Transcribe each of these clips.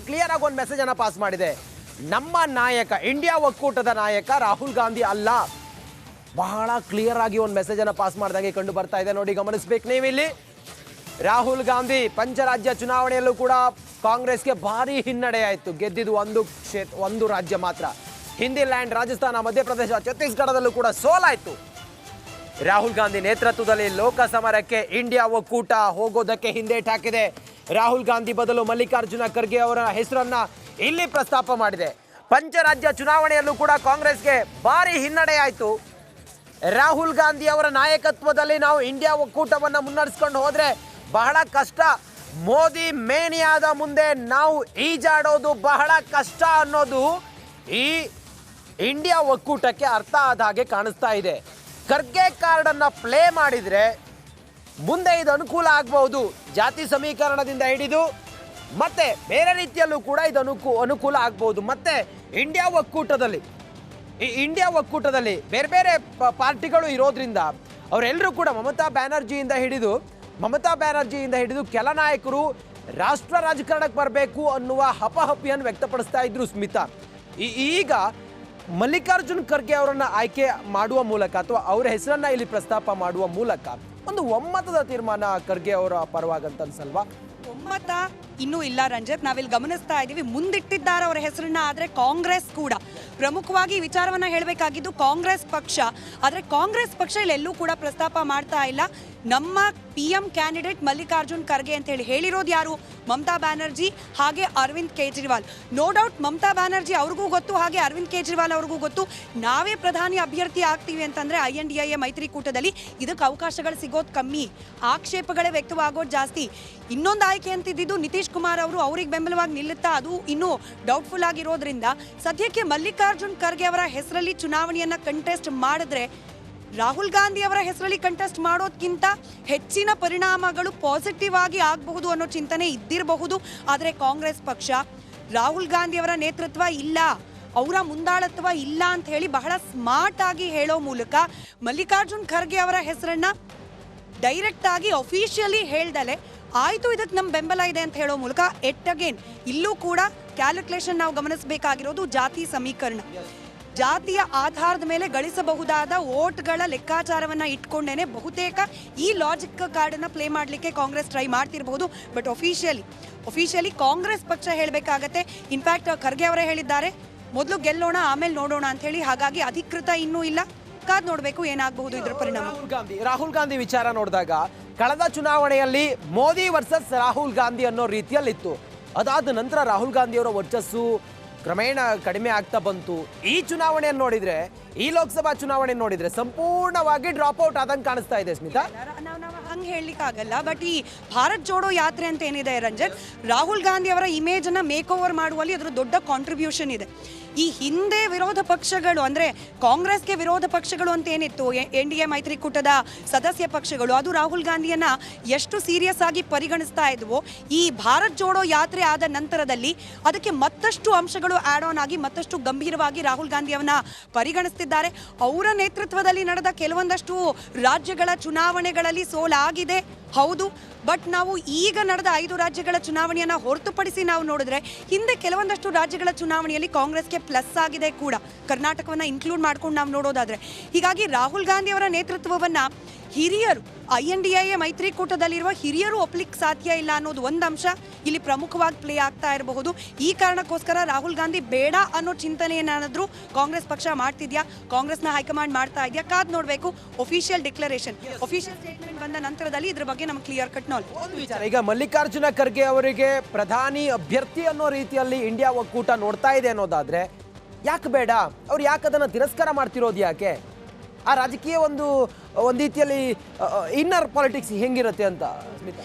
Clear ಆಗಿ ಒಂದು message ಅನ್ನ ಪಾಸ್ ಮಾಡಿದೆ. ನಮ್ಮ ನಾಯಕ, ಇಂಡಿಯಾ ಒಕ್ಕೂಟದ ನಾಯಕ ರಾಹುಲ್ ಗಾಂಧಿ ಅಲ್ಲ. ಬಹಳ ಕ್ಲಿಯರ್ ಆಗಿ ಒಂದು ಮೆಸೇಜ್ ಅನ್ನ ಪಾಸ್ ಮಾಡಿದಾಗೆ ಕಂಡು ಬರ್ತಾ ಇದೆ. ನೋಡಿ, ಗಮನಿಸಬೇಕು ನೀವಿಲ್ಲಿ. ರಾಹುಲ್ ಗಾಂಧಿ ಪಂಚರಾಜ್ಯ ಚುನಾವಣೆಯಲ್ಲೂ ಕೂಡ ಕಾಂಗ್ರೆಸ್ಗೆ ಭಾರಿ ಹಿನ್ನಡೆ ಆಯಿತು. ಗೆದ್ದಿದ್ದು ಒಂದು ರಾಜ್ಯ ಮಾತ್ರ. ಹಿಂದಿ ಲ್ಯಾಂಡ್, ರಾಜಸ್ಥಾನ, ಮಧ್ಯಪ್ರದೇಶ, ಛತ್ತೀಸ್ಗಢದಲ್ಲೂ ಕೂಡ ಸೋಲಾಯಿತು. ರಾಹುಲ್ ಗಾಂಧಿ ನೇತೃತ್ವದಲ್ಲಿ ಲೋಕಸಮರಕ್ಕೆ ಇಂಡಿಯಾ ಒಕ್ಕೂಟ ಹೋಗೋದಕ್ಕೆ ಹಿಂದೇಟು ಹಾಕಿದೆ. ರಾಹುಲ್ ಗಾಂಧಿ ಬದಲು ಮಲ್ಲಿಕಾರ್ಜುನ ಖರ್ಗೆ ಅವರ ಹೆಸರನ್ನ ಇಲ್ಲಿ ಪ್ರಸ್ತಾಪ ಮಾಡಿದೆ. ಪಂಚರಾಜ್ಯ ಚುನಾವಣೆಯಲ್ಲೂ ಕೂಡ ಕಾಂಗ್ರೆಸ್ಗೆ ಭಾರಿ ಹಿನ್ನಡೆ ಆಯಿತು. ರಾಹುಲ್ ಗಾಂಧಿ ಅವರ ನಾಯಕತ್ವದಲ್ಲಿ ನಾವು ಇಂಡಿಯಾ ಒಕ್ಕೂಟವನ್ನು ಮುನ್ನಡೆಸ್ಕೊಂಡು ಹೋದರೆ ಬಹಳ ಕಷ್ಟ. ಮೋದಿ ಮೇನಿಯಾದ ಮುಂದೆ ನಾವು ಈಜಾಡೋದು ಬಹಳ ಕಷ್ಟ ಅನ್ನೋದು ಈ ಇಂಡಿಯಾ ಒಕ್ಕೂಟಕ್ಕೆ ಅರ್ಥ ಆದ ಹಾಗೆ ಕಾಣಿಸ್ತಾ ಇದೆ. ಖರ್ಗೆ ಕಾರ್ಡನ್ನು ಪ್ಲೇ ಮಾಡಿದರೆ ಮುಂದೆ ಇದು ಅನುಕೂಲ ಆಗಬಹುದು. ಜಾತಿ ಸಮೀಕರಣದಿಂದ ಹಿಡಿದು ಮತ್ತೆ ಬೇರೆ ರೀತಿಯಲ್ಲೂ ಕೂಡ ಇದು ಅನುಕೂಲ ಆಗಬಹುದು. ಮತ್ತೆ ಇಂಡಿಯಾ ಒಕ್ಕೂಟದಲ್ಲಿ ಬೇರೆ ಬೇರೆ ಪಾರ್ಟಿಗಳು ಇರೋದ್ರಿಂದ ಅವರೆಲ್ಲರೂ ಕೂಡ ಮಮತಾ ಬ್ಯಾನರ್ಜಿಯಿಂದ ಹಿಡಿದು ಕೆಲ ನಾಯಕರು ರಾಷ್ಟ್ರ ರಾಜಕಾರಣಕ್ಕೆ ಬರಬೇಕು ಅನ್ನುವ ಹಪಹಪಿಯನ್ನು ವ್ಯಕ್ತಪಡಿಸ್ತಾ ಇದ್ರು ಸ್ಮಿತಾ. ಈಗ ಮಲ್ಲಿಕಾರ್ಜುನ್ ಖರ್ಗೆ ಅವರನ್ನ ಆಯ್ಕೆ ಮಾಡುವ ಮೂಲಕ ಅಥವಾ ಅವರ ಹೆಸರನ್ನ ಇಲ್ಲಿ ಪ್ರಸ್ತಾಪ ಮಾಡುವ ಮೂಲಕ ಒಂದು ಒಮ್ಮತದ ತೀರ್ಮಾನ ಖರ್ಗೆ ಅವರ ಪರವಾಗಂತ ಅನ್ಸಲ್ವಾ? ಒಮ್ಮತ ಇನ್ನೂ ಇಲ್ಲ ರಂಜಿತ್. ನಾವಿಲ್ಲಿ ಗಮನಿಸ್ತಾ ಇದ್ದೀವಿ, ಮುಂದಿಟ್ಟಿದ್ದಾರೆ ಅವರ ಹೆಸರನ್ನ. ಆದರೆ ಕಾಂಗ್ರೆಸ್ ಕೂಡ ಪ್ರಮುಖವಾಗಿ ವಿಚಾರವನ್ನ ಹೇಳಬೇಕಾಗಿದ್ದು ಕಾಂಗ್ರೆಸ್ ಪಕ್ಷ. ಆದರೆ ಕಾಂಗ್ರೆಸ್ ಪಕ್ಷ ಇಲ್ಲೆಲ್ಲೂ ಕೂಡ ಪ್ರಸ್ತಾಪ ಮಾಡ್ತಾ ಇಲ್ಲ. ನಮ್ಮ PM ಕ್ಯಾಂಡಿಡೇಟ್ ಮಲ್ಲಿಕಾರ್ಜುನ್ ಖರ್ಗೆ ಅಂತ ಹೇಳಿರೋದು ಯಾರು? ಮಮತಾ ಬ್ಯಾನರ್ಜಿ ಹಾಗೆ ಅರವಿಂದ್ ಕೇಜ್ರಿವಾಲ್. ನೋ ಡೌಟ್ ಮಮತಾ ಬ್ಯಾನರ್ಜಿ ಅವ್ರಿಗೂ ಗೊತ್ತು, ಹಾಗೆ ಅರವಿಂದ್ ಕೇಜ್ರಿವಾಲ್ ಅವ್ರಿಗೂ ಗೊತ್ತು, ನಾವೇ ಪ್ರಧಾನಿ ಅಭ್ಯರ್ಥಿ ಆಗ್ತೀವಿ ಅಂತಂದ್ರೆ INDA ಮೈತ್ರಿಕೂಟದಲ್ಲಿ ಇದಕ್ಕೆ ಅವಕಾಶಗಳು ಸಿಗೋದು ಕಮ್ಮಿ, ಆಕ್ಷೇಪಗಳೇ ವ್ಯಕ್ತವಾಗೋದು ಜಾಸ್ತಿ. ಇನ್ನೊಂದು ಆಯ್ಕೆ ಅಂತಿದ್ದು ನಿತೀಶ್ ಕುಮಾರ್ ಅವರು, ಅವ್ರಿಗೆ ಬೆಂಬಲವಾಗಿ ನಿಲ್ಲುತ್ತಾ ಅದು ಇನ್ನೂ ಡೌಟ್ಫುಲ್ ಆಗಿರೋದ್ರಿಂದ ಸದ್ಯಕ್ಕೆ ಮಲ್ಲಿಕಾರ್ಜುನ್ ಖರ್ಗೆ ಅವರ ಹೆಸರಲ್ಲಿ ಚುನಾವಣೆಯನ್ನ ಕಂಟೆಸ್ಟ್ ಮಾಡಿದ್ರೆ ರಾಹುಲ್ ಗಾಂಧಿ ಅವರ ಹೆಸರಲ್ಲಿ ಕಂಟೆಸ್ಟ್ ಮಾಡೋದಕ್ಕಿಂತ ಹೆಚ್ಚಿನ ಪರಿಣಾಮಗಳು ಪಾಸಿಟಿವ್ ಆಗಿ ಆಗಬಹುದು ಅನ್ನೋ ಚಿಂತನೆ ಇದ್ದಿರಬಹುದು. ಆದರೆ ಕಾಂಗ್ರೆಸ್ ಪಕ್ಷ ರಾಹುಲ್ ಗಾಂಧಿ ಅವರ ನೇತೃತ್ವ ಇಲ್ಲ, ಅವರ ಮುಂದಾಳತ್ವ ಇಲ್ಲ ಅಂತ ಹೇಳಿ ಬಹಳ ಸ್ಮಾರ್ಟ್ ಆಗಿ ಹೇಳೋ ಮೂಲಕ ಮಲ್ಲಿಕಾರ್ಜುನ್ ಖರ್ಗೆ ಅವರ ಹೆಸರನ್ನ ಡೈರೆಕ್ಟ್ ಆಗಿ ಅಫಿಷಿಯಲಿ ಹೇಳ್ದಲೆ ಆಯ್ತು ಇದಕ್ಕೆ ನಮ್ಮ ಬೆಂಬಲ ಇದೆ ಅಂತ ಹೇಳೋ ಮೂಲಕ ಅಗೇನ್ ಇಲ್ಲೂ ಕೂಡ ಕ್ಯಾಲ್ಕುಲೇಷನ್ ನಾವು ಗಮನಿಸಬೇಕಾಗಿರೋದು ಜಾತಿ ಸಮೀಕರಣ. ಜಾತಿಯ ಆಧಾರದ ಮೇಲೆ ಗಳಿಸಬಹುದಾದ ವೋಟ್ಗಳ ಲೆಕ್ಕಾಚಾರವನ್ನ ಇಟ್ಕೊಂಡೇನೆ ಬಹುತೇಕ ಈ ಲಾಜಿಕ್ ಕಾರ್ಡನ್ನ ಪ್ಲೇ ಮಾಡಲಿಕ್ಕೆ ಕಾಂಗ್ರೆಸ್ ಟ್ರೈ ಮಾಡ್ತಿರಬಹುದು. ಬಟ್ ಅಫಿಷಿಯಲಿ ಕಾಂಗ್ರೆಸ್ ಪಕ್ಷ ಹೇಳಬೇಕಾಗತ್ತೆ. ಇನ್ಫ್ಯಾಕ್ಟ್ ಖರ್ಗೆ ಅವರೇ ಹೇಳಿದ್ದಾರೆ, ಮೊದಲು ಗೆಲ್ಲೋಣ ಆಮೇಲೆ ನೋಡೋಣ ಅಂತ ಹೇಳಿ. ಹಾಗಾಗಿ ಅಧಿಕೃತ ಇನ್ನೂ ಇಲ್ಲ, ಕಾದ್ ನೋಡಬೇಕು ಏನಾಗಬಹುದು ಇದರ ಪರಿಣಾಮ. ರಾಹುಲ್ ಗಾಂಧಿ ವಿಚಾರ ನೋಡಿದಾಗ ಕಳೆದ ಚುನಾವಣೆಯಲ್ಲಿ ಮೋದಿ ವರ್ಸಸ್ ರಾಹುಲ್ ಗಾಂಧಿ ಅನ್ನೋ ರೀತಿಯಲ್ಲಿತ್ತು. ಅದಾದ ನಂತರ ರಾಹುಲ್ ಗಾಂಧಿ ಅವರ ವರ್ಚಸ್ಸು ಕ್ರಮೇಣ ಕಡಿಮೆ ಆಗ್ತಾ ಬಂತು. ಈ ಚುನಾವಣೆಯನ್ನು ನೋಡಿದ್ರೆ, ಈ ಲೋಕಸಭಾ ಚುನಾವಣೆ ನೋಡಿದ್ರೆ ಸಂಪೂರ್ಣವಾಗಿ ಡ್ರಾಪ್ ಔಟ್ ಆದಂಗೆ ಕಾಣಿಸ್ತಾ ಇದೆ ಸ್ಮಿತಾ. ಹಂಗೆ ಹೇಳಲಿಕ್ಕಾಗಲ್ಲ. ಬಟ್ ಈ ಭಾರತ್ ಜೋಡೋ ಯಾತ್ರೆ ಅಂತ ಏನಿದೆ ರಂಜಿತ್, ರಾಹುಲ್ ಗಾಂಧಿ ಅವರ ಇಮೇಜ್ ಅನ್ನ ಮೇಕ್ ಓವರ್ ಮಾಡುವಲ್ಲಿ ಅದರ ದೊಡ್ಡ ಕಾಂಟ್ರಿಬ್ಯೂಷನ್ ಇದೆ. ಈ ಹಿಂದೆ ವಿರೋಧ ಪಕ್ಷಗಳು ಅಂದ್ರೆ ಕಾಂಗ್ರೆಸ್ಗೆ ವಿರೋಧ ಪಕ್ಷಗಳು ಅಂತ ಏನಿತ್ತು, NDA ಮೈತ್ರಿಕೂಟದ ಸದಸ್ಯ ಪಕ್ಷಗಳು, ಅದು ರಾಹುಲ್ ಗಾಂಧಿಯನ್ನ ಎಷ್ಟು ಸೀರಿಯಸ್ ಆಗಿ ಪರಿಗಣಿಸ್ತಾ ಇದ್ವೋ, ಈ ಭಾರತ್ ಜೋಡೋ ಯಾತ್ರೆ ಆದ ನಂತರದಲ್ಲಿ ಅದಕ್ಕೆ ಮತ್ತಷ್ಟು ಅಂಶಗಳು ಆಡ್ ಆನ್ ಆಗಿ ಮತ್ತಷ್ಟು ಗಂಭೀರವಾಗಿ ರಾಹುಲ್ ಗಾಂಧಿ ಅವನ್ನ ಪರಿಗಣಿಸ್ತಿದ್ದಾರೆ. ಅವರ ನೇತೃತ್ವದಲ್ಲಿ ನಡೆದ ಕೆಲವೊಂದಷ್ಟು ರಾಜ್ಯಗಳ ಚುನಾವಣೆಗಳಲ್ಲಿ ಸೋಲಾಗಿದೆ ಹೌದು. ಬಟ್ ನಾವು ಈಗ ನಡೆದ 5 ರಾಜ್ಯಗಳ ಚುನಾವಣೆಯನ್ನ ಹೊರತುಪಡಿಸಿ ನಾವು ನೋಡಿದ್ರೆ ಹಿಂದೆ ಕೆಲವೊಂದಷ್ಟು ರಾಜ್ಯಗಳ ಚುನಾವಣೆಯಲ್ಲಿ ಕಾಂಗ್ರೆಸ್ಗೆ ಪ್ಲಸ್ ಆಗಿದೆ ಕೂಡ, ಕರ್ನಾಟಕವನ್ನ ಇನ್ಕ್ಲೂಡ್ ಮಾಡ್ಕೊಂಡು ನಾವು ನೋಡೋದಾದ್ರೆ. ಹೀಗಾಗಿ ರಾಹುಲ್ ಗಾಂಧಿ ಅವರ ನೇತೃತ್ವವನ್ನ ಹಿರಿಯರು, INDA ಮೈತ್ರಿಕೂಟದಲ್ಲಿರುವ ಹಿರಿಯರು ಒಪ್ಲಿಕ್ಕೆ ಸಾಧ್ಯ ಇಲ್ಲ ಅನ್ನೋದು ಒಂದು ಅಂಶ ಇಲ್ಲಿ ಪ್ರಮುಖವಾಗಿ ಪ್ಲೇ ಆಗ್ತಾ ಇರಬಹುದು. ಈ ಕಾರಣಕ್ಕೋಸ್ಕರ ರಾಹುಲ್ ಗಾಂಧಿ ಬೇಡ ಅನ್ನೋ ಚಿಂತನೆಯನ್ನಾದ್ರೂ ಕಾಂಗ್ರೆಸ್ ಪಕ್ಷ ಮಾಡ್ತಿದ್ಯಾ, ಕಾಂಗ್ರೆಸ್ನ ಹೈಕಮಾಂಡ್ ಮಾಡ್ತಾ ಇದೆಯಾ, ಕಾದ್ ನೋಡಬೇಕು. ಅಫಿಷಿಯಲ್ ಡಿಕ್ಲರೇಷನ್, ಅಫಿಷಿಯಲ್ ಸ್ಟೇಟ್ಮೆಂಟ್ ಬಂದ ನಂತರದಲ್ಲಿ ಇದ್ರ ಬಗ್ಗೆ ನಮ್ಗೆ ಕ್ಲಿಯರ್ ಕಟ್ ನಾಲೆಜ್. ಈಗ ಮಲ್ಲಿಕಾರ್ಜುನ ಖರ್ಗೆ ಅವರಿಗೆ ಪ್ರಧಾನಿ ಅಭ್ಯರ್ಥಿ ಅನ್ನೋ ರೀತಿಯಲ್ಲಿ ಇಂಡಿಯಾ ಒಕ್ಕೂಟ ನೋಡ್ತಾ ಇದೆ ಅನ್ನೋದಾದ್ರೆ ಯಾಕೆ ಬೇಡ? ಅವ್ರು ಯಾಕೆ ಅದನ್ನು ತಿರಸ್ಕಾರ ಮಾಡ್ತಿರೋದು? ಯಾಕೆ ಆ ರಾಜಕೀಯ ಒಂದು ರೀತಿಯಲ್ಲಿ ಇನ್ನರ್ ಪಾಲಿಟಿಕ್ಸ್ ಹೆಂಗಿರುತ್ತೆ ಅಂತ ಸ್ಮಿತಾ?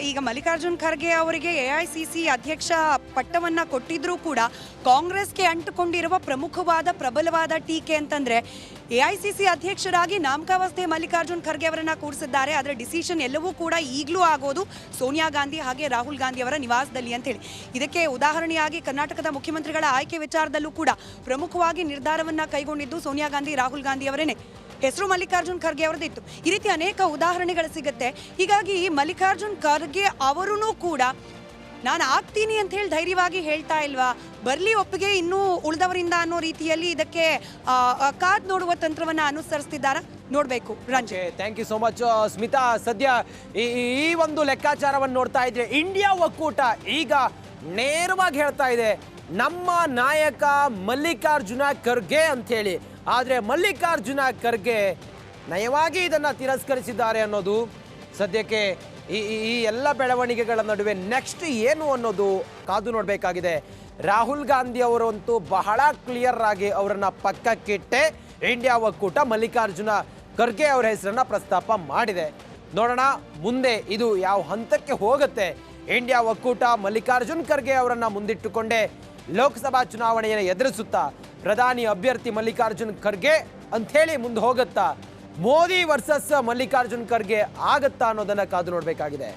ಈಗ ಮಲ್ಲಿಕಾರ್ಜುನ್ ಖರ್ಗೆ ಅವರಿಗೆ AICC ಅಧ್ಯಕ್ಷ ಪಟ್ಟವನ್ನ ಕೊಟ್ಟಿದ್ರೂ ಕೂಡ ಕಾಂಗ್ರೆಸ್ಗೆ ಅಂಟುಕೊಂಡಿರುವ ಪ್ರಮುಖವಾದ ಪ್ರಬಲವಾದ ಟೀಕೆ ಅಂತಂದ್ರೆ AICC ಅಧ್ಯಕ್ಷರಾಗಿ ನಾಮಕಾವಸ್ಥೆ ಮಲ್ಲಿಕಾರ್ಜುನ್ ಖರ್ಗೆ ಅವರನ್ನ ಕೂರಿಸಿದ್ದಾರೆ. ಅದರ ಡಿಸಿಷನ್ ಎಲ್ಲವೂ ಕೂಡ ಈಗಲೂ ಆಗೋದು ಸೋನಿಯಾ ಗಾಂಧಿ ಹಾಗೆ ರಾಹುಲ್ ಗಾಂಧಿ ಅವರ ನಿವಾಸದಲ್ಲಿ ಅಂತ ಹೇಳಿ. ಇದಕ್ಕೆ ಉದಾಹರಣೆಯಾಗಿ ಕರ್ನಾಟಕದ ಮುಖ್ಯಮಂತ್ರಿಗಳ ಆಯ್ಕೆ ವಿಚಾರದಲ್ಲೂ ಕೂಡ ಪ್ರಮುಖವಾಗಿ ನಿರ್ಧಾರವನ್ನ ಕೈಗೊಂಡಿದ್ದು ಸೋನಿಯಾ ಗಾಂಧಿ, ರಾಹುಲ್ ಗಾಂಧಿ ಅವರೇನೆ. ಹೆಸರು ಮಲ್ಲಿಕಾರ್ಜುನ್ ಖರ್ಗೆ ಅವರದಿತ್ತು. ಈ ರೀತಿ ಅನೇಕ ಉದಾಹರಣೆಗಳು ಸಿಗುತ್ತೆ. ಹೀಗಾಗಿ ಮಲ್ಲಿಕಾರ್ಜುನ್ ಖರ್ಗೆ ಅವರೂ ಕೂಡ ನಾನು ಆಗ್ತೀನಿ ಅಂತ ಹೇಳಿ ಧೈರ್ಯವಾಗಿ ಹೇಳ್ತಾ ಇಲ್ವಾ? ಬರ್ಲಿ ಒಪ್ಪಿಗೆ ಇನ್ನೂ ಉಳಿದವರಿಂದ ಅನ್ನೋ ರೀತಿಯಲ್ಲಿ ಇದಕ್ಕೆ ಕಾದ್ ನೋಡುವ ತಂತ್ರವನ್ನ ಅನುಸರಿಸ್ತಿದ್ದಾರಾ ನೋಡ್ಬೇಕು. Ranjith, thank you so much Smita. ಸದ್ಯ ಈ ಒಂದು ಲೆಕ್ಕಾಚಾರವನ್ನು ನೋಡ್ತಾ ಇದ್ರೆ ಇಂಡಿಯಾ ಒಕ್ಕೂಟ ಈಗ ನೇರವಾಗಿ ಹೇಳ್ತಾ ಇದೆ ನಮ್ಮ ನಾಯಕ ಮಲ್ಲಿಕಾರ್ಜುನ ಖರ್ಗೆ ಅಂತ ಹೇಳಿ. ಆದ್ರೆ ಮಲ್ಲಿಕಾರ್ಜುನ ಖರ್ಗೆ ನಯವಾಗಿ ಇದನ್ನ ತಿರಸ್ಕರಿಸಿದ್ದಾರೆ ಅನ್ನೋದು ಸದ್ಯಕ್ಕೆ ಈ ಎಲ್ಲ ಬೆಳವಣಿಗೆಗಳ ನಡುವೆ ನೆಕ್ಸ್ಟ್ ಏನು ಅನ್ನೋದು ಕಾದು ನೋಡಬೇಕಾಗಿದೆ. ರಾಹುಲ್ ಗಾಂಧಿ ಅವರಂತೂ ಬಹಳ ಕ್ಲಿಯರ್ ಆಗಿ ಅವರನ್ನ ಪಕ್ಕಕ್ಕಿಟ್ಟೆ ಇಂಡಿಯಾ ಒಕ್ಕೂಟ ಮಲ್ಲಿಕಾರ್ಜುನ ಖರ್ಗೆ ಅವರ ಹೆಸರನ್ನ ಪ್ರಸ್ತಾಪ ಮಾಡಿದೆ. ನೋಡೋಣ ಮುಂದೆ ಇದು ಯಾವ ಹಂತಕ್ಕೆ ಹೋಗುತ್ತೆ. ಇಂಡಿಯಾ ಒಕ್ಕೂಟ ಮಲ್ಲಿಕಾರ್ಜುನ್ ಖರ್ಗೆ ಅವರನ್ನ ಮುಂದಿಟ್ಟುಕೊಂಡೇ ಲೋಕಸಭಾ ಚುನಾವಣೆಯನ್ನು ಎದುರಿಸುತ್ತಾ ಪ್ರಧಾನಿ ಅಭ್ಯರ್ಥಿ ಮಲ್ಲಿಕಾರ್ಜುನ್ ಖರ್ಗೆ ಅಂಥೇಳಿ ಮುಂದೆ ಹೋಗುತ್ತಾ, ಮೋದಿ ವರ್ಸಸ್ ಮಲ್ಲಿಕಾರ್ಜುನ್ ಖರ್ಗೆ ಆಗತ್ತಾ ಅನ್ನೋದನ್ನ ಕಾದು ನೋಡಬೇಕಾಗಿದೆ.